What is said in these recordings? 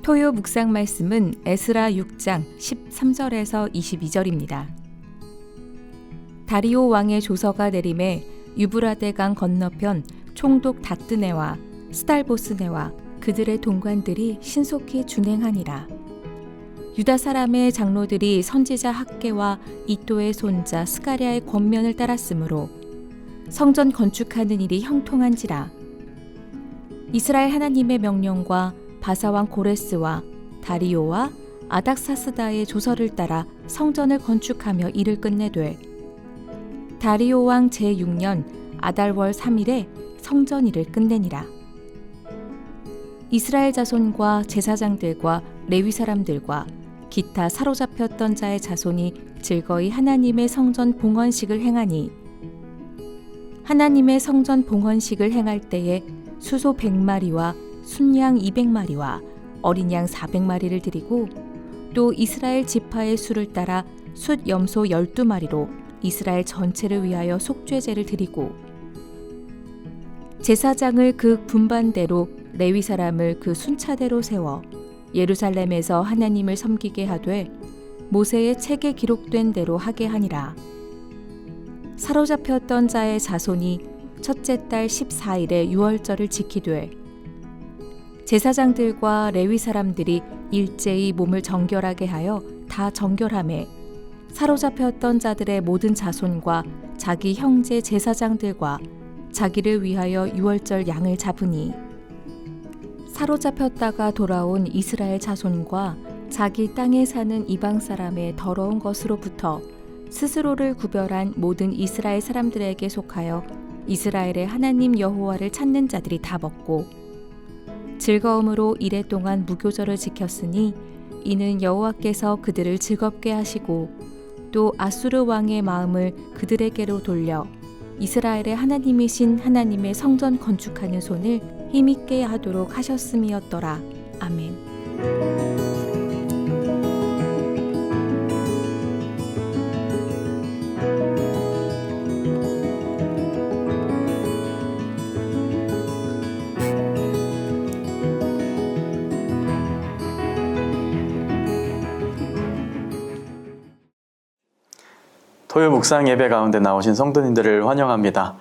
토요 묵상 말씀은 에스라 6장 13절에서 22절입니다. 다리오 왕의 조서가 내림에 유브라데강 건너편 총독 다뜨네와 스달보스네와 그들의 동관들이 신속히 준행하니라. 유다 사람의 장로들이 선지자 학개와 이또의 손자 스가랴의 권면을 따랐으므로 성전 건축하는 일이 형통한지라. 이스라엘 하나님의 명령과 바사왕 고레스와 다리오와 아닥사스다의 조서를 따라 성전을 건축하며 일을 끝내되 다리오 왕 제6년 아달월 3일에 성전 일을 끝내니라. 이스라엘 자손과 제사장들과 레위 사람들과 기타 사로잡혔던 자의 자손이 즐거이 하나님의 성전 봉헌식을 행하니 하나님의 성전 봉헌식을 행할 때에 수소 100마리와 순양 200마리와 어린 양 400마리를 드리고 또 이스라엘 지파의 수를 따라 숫 염소 12마리로 이스라엘 전체를 위하여 속죄제를 드리고 제사장을 그 분반대로 레위 사람을 그 순차대로 세워 예루살렘에서 하나님을 섬기게 하되 모세의 책에 기록된 대로 하게 하니라. 사로잡혔던 자의 자손이 첫째 달 14일에 유월절을 지키되 제사장들과 레위 사람들이 일제히 몸을 정결하게 하여 다 정결하매 사로잡혔던 자들의 모든 자손과 자기 형제 제사장들과 자기를 위하여 유월절 양을 잡으니 사로잡혔다가 돌아온 이스라엘 자손과 자기 땅에 사는 이방 사람의 더러운 것으로부터 스스로를 구별한 모든 이스라엘 사람들에게 속하여 이스라엘의 하나님 여호와를 찾는 자들이 다 먹고 즐거움으로 이레 동안 무교절을 지켰으니 이는 여호와께서 그들을 즐겁게 하시고 또 아수르 왕의 마음을 그들에게로 돌려 이스라엘의 하나님이신 하나님의 성전 건축하는 손을 힘있게 하도록 하셨음이었더라. 아멘. 토요 묵상 예배 가운데 나오신 성도님들을 환영합니다.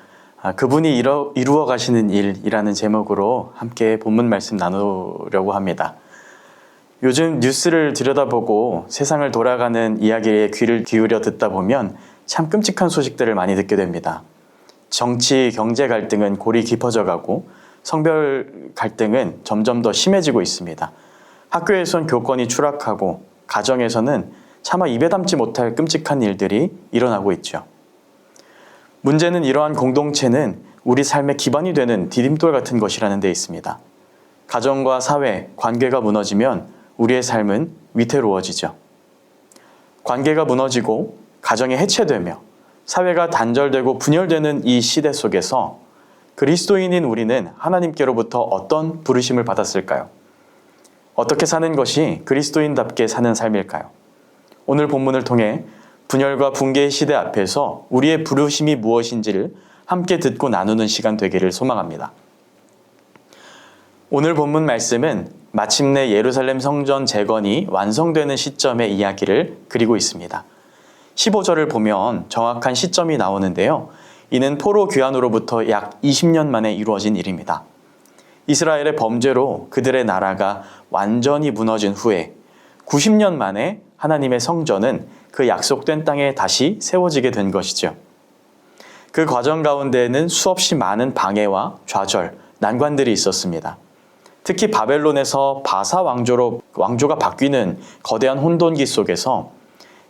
그분이 이루어 가시는 일이라는 제목으로 함께 본문 말씀 나누려고 합니다. 요즘 뉴스를 들여다보고 세상을 돌아가는 이야기에 귀를 기울여 듣다 보면 참 끔찍한 소식들을 많이 듣게 됩니다. 정치, 경제 갈등은 골이 깊어져 가고 성별 갈등은 점점 더 심해지고 있습니다. 학교에선 교권이 추락하고 가정에서는 차마 입에 담지 못할 끔찍한 일들이 일어나고 있죠. 문제는 이러한 공동체는 우리 삶의 기반이 되는 디딤돌 같은 것이라는 데 있습니다. 가정과 사회, 관계가 무너지면 우리의 삶은 위태로워지죠. 관계가 무너지고 가정이 해체되며 사회가 단절되고 분열되는 이 시대 속에서 그리스도인인 우리는 하나님께로부터 어떤 부르심을 받았을까요? 어떻게 사는 것이 그리스도인답게 사는 삶일까요? 오늘 본문을 통해 분열과 붕괴의 시대 앞에서 우리의 부르심이 무엇인지를 함께 듣고 나누는 시간 되기를 소망합니다. 오늘 본문 말씀은 마침내 예루살렘 성전 재건이 완성되는 시점의 이야기를 그리고 있습니다. 15절을 보면 정확한 시점이 나오는데요. 이는 포로 귀환으로부터 약 20년 만에 이루어진 일입니다. 이스라엘의 범죄로 그들의 나라가 완전히 무너진 후에 90년 만에 하나님의 성전은 그 약속된 땅에 다시 세워지게 된 것이죠. 그 과정 가운데에는 수없이 많은 방해와 좌절, 난관들이 있었습니다. 특히 바벨론에서 바사 왕조가 바뀌는 거대한 혼돈기 속에서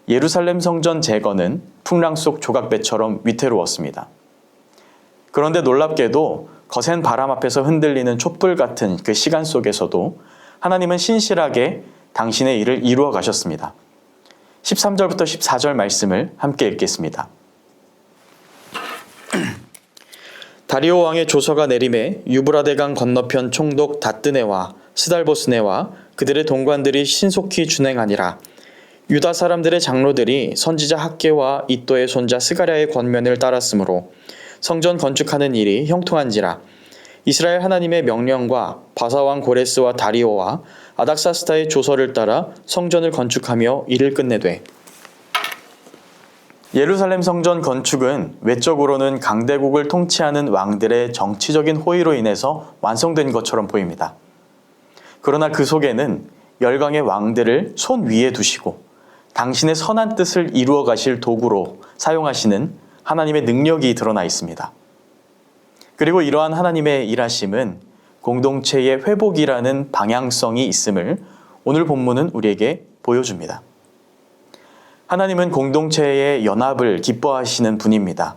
예루살렘 성전 재건은 풍랑 속 조각배처럼 위태로웠습니다. 그런데 놀랍게도 거센 바람 앞에서 흔들리는 촛불 같은 그 시간 속에서도 하나님은 신실하게 당신의 일을 이루어 가셨습니다. 13절부터 14절 말씀을 함께 읽겠습니다. 다리오 왕의 조서가 내림에 유브라데강 건너편 총독 다뜨네와 스달보스네와 그들의 동관들이 신속히 준행하니라. 유다 사람들의 장로들이 선지자 학개와 이또의 손자 스가랴의 권면을 따랐으므로 성전 건축하는 일이 형통한지라. 이스라엘 하나님의 명령과 바사왕 고레스와 다리오와 아닥사스다의 조서를 따라 성전을 건축하며 일을 끝내되 예루살렘 성전 건축은 외적으로는 강대국을 통치하는 왕들의 정치적인 호의로 인해서 완성된 것처럼 보입니다. 그러나 그 속에는 열강의 왕들을 손 위에 두시고 당신의 선한 뜻을 이루어 가실 도구로 사용하시는 하나님의 능력이 드러나 있습니다. 그리고 이러한 하나님의 일하심은 공동체의 회복이라는 방향성이 있음을 오늘 본문은 우리에게 보여줍니다. 하나님은 공동체의 연합을 기뻐하시는 분입니다.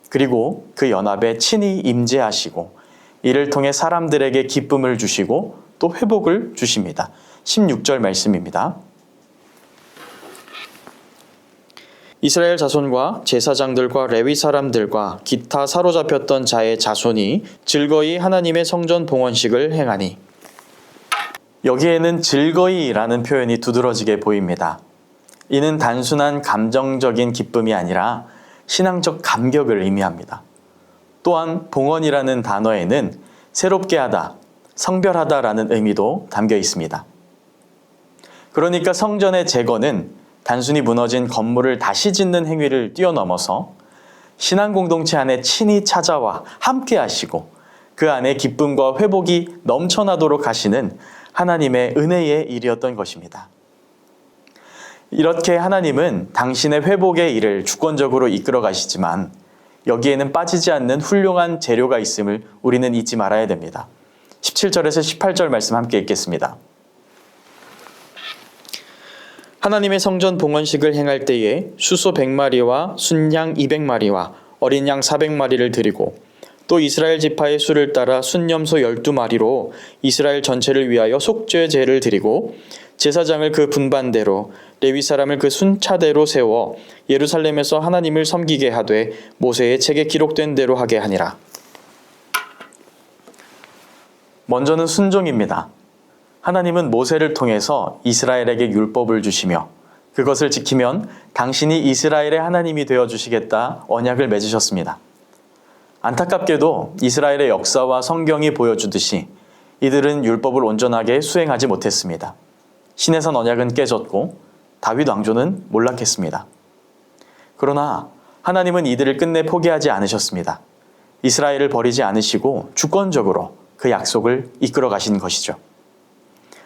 그리고 그 연합에 친히 임재하시고 이를 통해 사람들에게 기쁨을 주시고 또 회복을 주십니다. 16절 말씀입니다. 이스라엘 자손과 제사장들과 레위 사람들과 기타 사로잡혔던 자의 자손이 즐거이 하나님의 성전 봉헌식을 행하니. 여기에는 즐거이라는 표현이 두드러지게 보입니다. 이는 단순한 감정적인 기쁨이 아니라 신앙적 감격을 의미합니다. 또한 봉헌이라는 단어에는 새롭게 하다, 성별하다라는 의미도 담겨 있습니다. 그러니까 성전의 재건은 단순히 무너진 건물을 다시 짓는 행위를 뛰어넘어서 신앙 공동체 안에 친히 찾아와 함께 하시고 그 안에 기쁨과 회복이 넘쳐나도록 하시는 하나님의 은혜의 일이었던 것입니다. 이렇게 하나님은 당신의 회복의 일을 주권적으로 이끌어 가시지만 여기에는 빠지지 않는 훌륭한 재료가 있음을 우리는 잊지 말아야 됩니다. 17절에서 18절 말씀 함께 읽겠습니다. 하나님의 성전 봉헌식을 행할 때에 수소 100마리와 순양 200마리와 어린 양 400마리를 드리고 또 이스라엘 지파의 수를 따라 순염소 12마리로 이스라엘 전체를 위하여 속죄제를 드리고 제사장을 그 분반대로 레위 사람을 그 순차대로 세워 예루살렘에서 하나님을 섬기게 하되 모세의 책에 기록된 대로 하게 하니라. 먼저는 순종입니다. 하나님은 모세를 통해서 이스라엘에게 율법을 주시며 그것을 지키면 당신이 이스라엘의 하나님이 되어 주시겠다 언약을 맺으셨습니다. 안타깝게도 이스라엘의 역사와 성경이 보여주듯이 이들은 율법을 온전하게 수행하지 못했습니다. 시내산 언약은 깨졌고 다윗 왕조는 몰락했습니다. 그러나 하나님은 이들을 끝내 포기하지 않으셨습니다. 이스라엘을 버리지 않으시고 주권적으로 그 약속을 이끌어 가신 것이죠.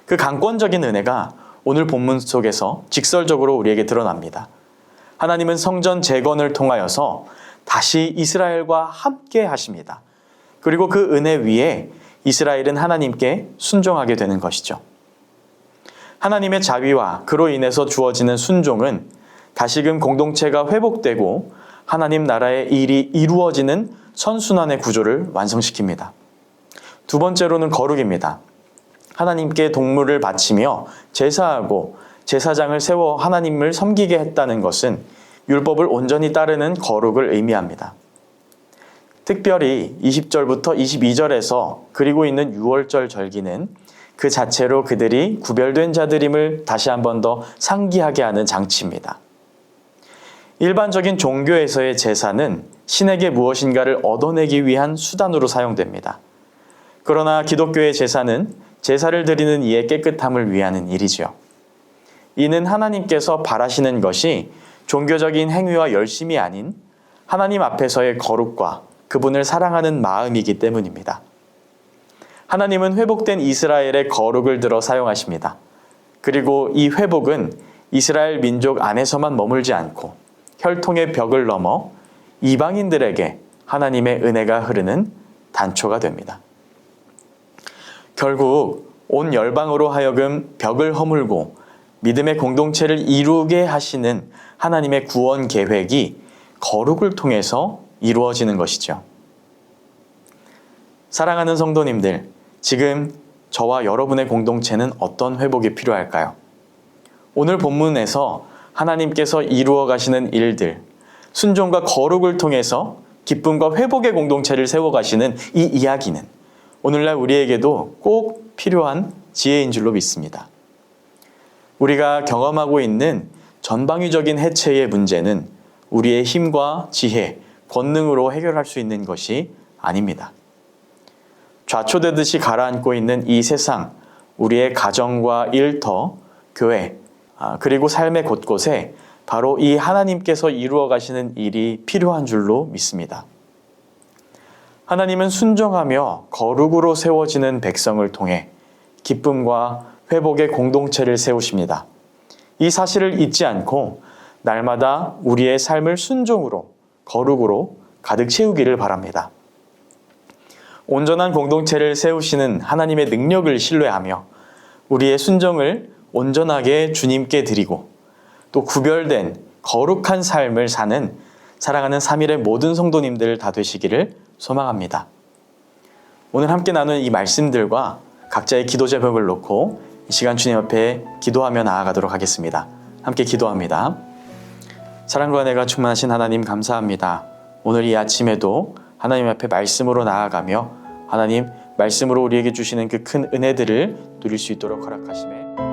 그 강권적인 은혜가 오늘 본문 속에서 직설적으로 우리에게 드러납니다. 하나님은 성전 재건을 통하여서 다시 이스라엘과 함께 하십니다. 그리고 그 은혜 위에 이스라엘은 하나님께 순종하게 되는 것이죠. 하나님의 자비와 그로 인해서 주어지는 순종은 다시금 공동체가 회복되고 하나님 나라의 일이 이루어지는 선순환의 구조를 완성시킵니다. 두 번째로는 거룩입니다. 하나님께 동물을 바치며 제사하고 제사장을 세워 하나님을 섬기게 했다는 것은 율법을 온전히 따르는 거룩을 의미합니다. 특별히 20절부터 22절에서 그리고 있는 6월절 절기는 그 자체로 그들이 구별된 자들임을 다시 한 번 더 상기하게 하는 장치입니다. 일반적인 종교에서의 제사는 신에게 무엇인가를 얻어내기 위한 수단으로 사용됩니다. 그러나 기독교의 제사는 제사를 드리는 이의 깨끗함을 위하는 일이지요. 이는 하나님께서 바라시는 것이 종교적인 행위와 열심이 아닌 하나님 앞에서의 거룩과 그분을 사랑하는 마음이기 때문입니다. 하나님은 회복된 이스라엘의 거룩을 들어 사용하십니다. 그리고 이 회복은 이스라엘 민족 안에서만 머물지 않고 혈통의 벽을 넘어 이방인들에게 하나님의 은혜가 흐르는 단초가 됩니다. 결국 온 열방으로 하여금 벽을 허물고 믿음의 공동체를 이루게 하시는 하나님의 구원 계획이 거룩을 통해서 이루어지는 것이죠. 사랑하는 성도님들, 지금 저와 여러분의 공동체는 어떤 회복이 필요할까요? 오늘 본문에서 하나님께서 이루어 가시는 일들, 순종과 거룩을 통해서 기쁨과 회복의 공동체를 세워가시는 이 이야기는 오늘날 우리에게도 꼭 필요한 지혜인 줄로 믿습니다. 우리가 경험하고 있는 전방위적인 해체의 문제는 우리의 힘과 지혜, 권능으로 해결할 수 있는 것이 아닙니다. 좌초되듯이 가라앉고 있는 이 세상, 우리의 가정과 일터, 교회, 그리고 삶의 곳곳에 바로 이 하나님께서 이루어 가시는 일이 필요한 줄로 믿습니다. 하나님은 순종하며 거룩으로 세워지는 백성을 통해 기쁨과 회복의 공동체를 세우십니다. 이 사실을 잊지 않고 날마다 우리의 삶을 순종으로, 거룩으로 가득 채우기를 바랍니다. 온전한 공동체를 세우시는 하나님의 능력을 신뢰하며 우리의 순종을 온전하게 주님께 드리고 또 구별된 거룩한 삶을 사는 사랑하는 3일의 모든 성도님들 다 되시기를 소망합니다. 오늘 함께 나눈 이 말씀들과 각자의 기도 제목을 놓고 이 시간 주님 앞에 기도하며 나아가도록 하겠습니다. 함께 기도합니다. 사랑과 은혜가 충만하신 하나님 감사합니다. 오늘 이 아침에도 하나님 앞에 말씀으로 나아가며 하나님 말씀으로 우리에게 주시는 그 큰 은혜들을 누릴 수 있도록 허락하심에